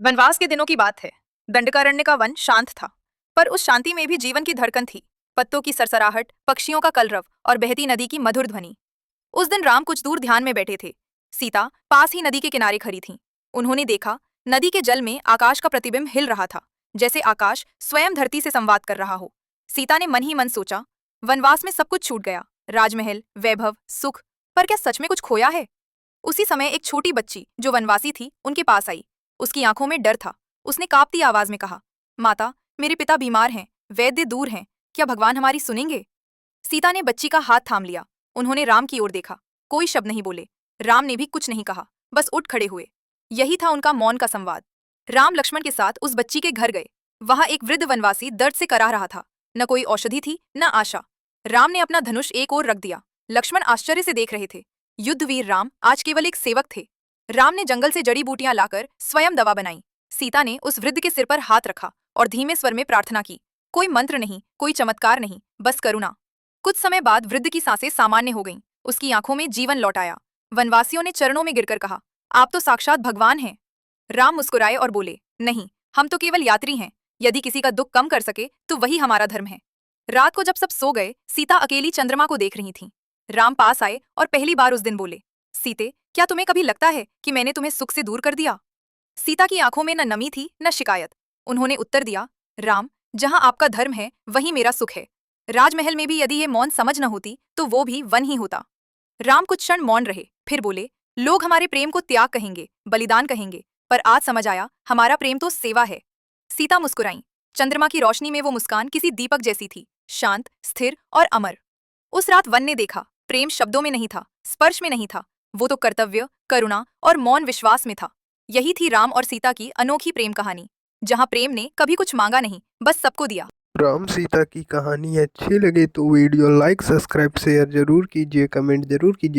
वनवास के दिनों की बात है। दंडकारण्य का वन शांत था, पर उस शांति में भी जीवन की धड़कन थी। पत्तों की सरसराहट, पक्षियों का कलरव और बहती नदी की मधुर ध्वनि। उस दिन राम कुछ दूर ध्यान में बैठे थे। सीता पास ही नदी के किनारे खड़ी थीं। उन्होंने देखा, नदी के जल में आकाश का प्रतिबिंब हिल रहा था, जैसे आकाश स्वयं धरती से संवाद कर रहा हो। सीता ने मन ही मन सोचा, वनवास में सब कुछ छूट गया, राजमहल, वैभव, सुख, पर क्या सच में कुछ खोया है? उसी समय एक छोटी बच्ची जो वनवासी थी उनके पास आई। उसकी आंखों में डर था। उसने कांपती आवाज में कहा, माता, मेरे पिता बीमार हैं, वैद्य दूर हैं, क्या भगवान हमारी सुनेंगे? सीता ने बच्ची का हाथ थाम लिया। उन्होंने राम की ओर देखा। कोई शब्द नहीं बोले। राम ने भी कुछ नहीं कहा, बस उठ खड़े हुए। यही था उनका मौन का संवाद। राम लक्ष्मण के साथ उस बच्ची के घर गए। वहां एक वृद्ध वनवासी दर्द से कराह रहा था। न कोई औषधि थी, न आशा। राम ने अपना धनुष एक ओर रख दिया। लक्ष्मण आश्चर्य से देख रहे थे। युद्धवीर राम आज केवल एक सेवक थे। राम ने जंगल से जड़ी बूटियां लाकर स्वयं दवा बनाई। सीता ने उस वृद्ध के सिर पर हाथ रखा और धीमे स्वर में प्रार्थना की। कोई मंत्र नहीं, कोई चमत्कार नहीं, बस करुणा। कुछ समय बाद वृद्ध की सांसें सामान्य हो गईं। उसकी आंखों में जीवन लौट आया। वनवासियों ने चरणों में गिरकर कहा, आप तो साक्षात भगवान हैं। राम मुस्कुराए और बोले, नहीं, हम तो केवल यात्री हैं। यदि किसी का दुख कम कर सके तो वही हमारा धर्म है। रात को जब सब सो गए, सीता अकेली चंद्रमा को देख रही थीं। राम पास आए और पहली बार उस दिन बोले, सीते, क्या तुम्हें कभी लगता है कि मैंने तुम्हें सुख से दूर कर दिया? सीता की आंखों में न नमी थी, न शिकायत। उन्होंने उत्तर दिया, राम, जहां आपका धर्म है वही मेरा सुख है। राजमहल में भी यदि ये मौन समझ न होती तो वो भी वन ही होता। राम कुछ क्षण मौन रहे, फिर बोले, लोग हमारे प्रेम को त्याग कहेंगे, बलिदान कहेंगे, पर आज समझ आया, हमारा प्रेम तो सेवा है। सीता मुस्कुराई। चंद्रमा की रोशनी में वो मुस्कान किसी दीपक जैसी थी, शांत, स्थिर और अमर। उस रात वन ने देखा, प्रेम शब्दों में नहीं था, स्पर्श में नहीं था, वो तो कर्तव्य, करुणा और मौन विश्वास में था। यही थी राम और सीता की अनोखी प्रेम कहानी, जहां प्रेम ने कभी कुछ मांगा नहीं, बस सबको दिया। राम सीता की कहानी अच्छी लगे तो वीडियो लाइक सब्सक्राइब शेयर जरूर कीजिए, कमेंट जरूर कीजिए।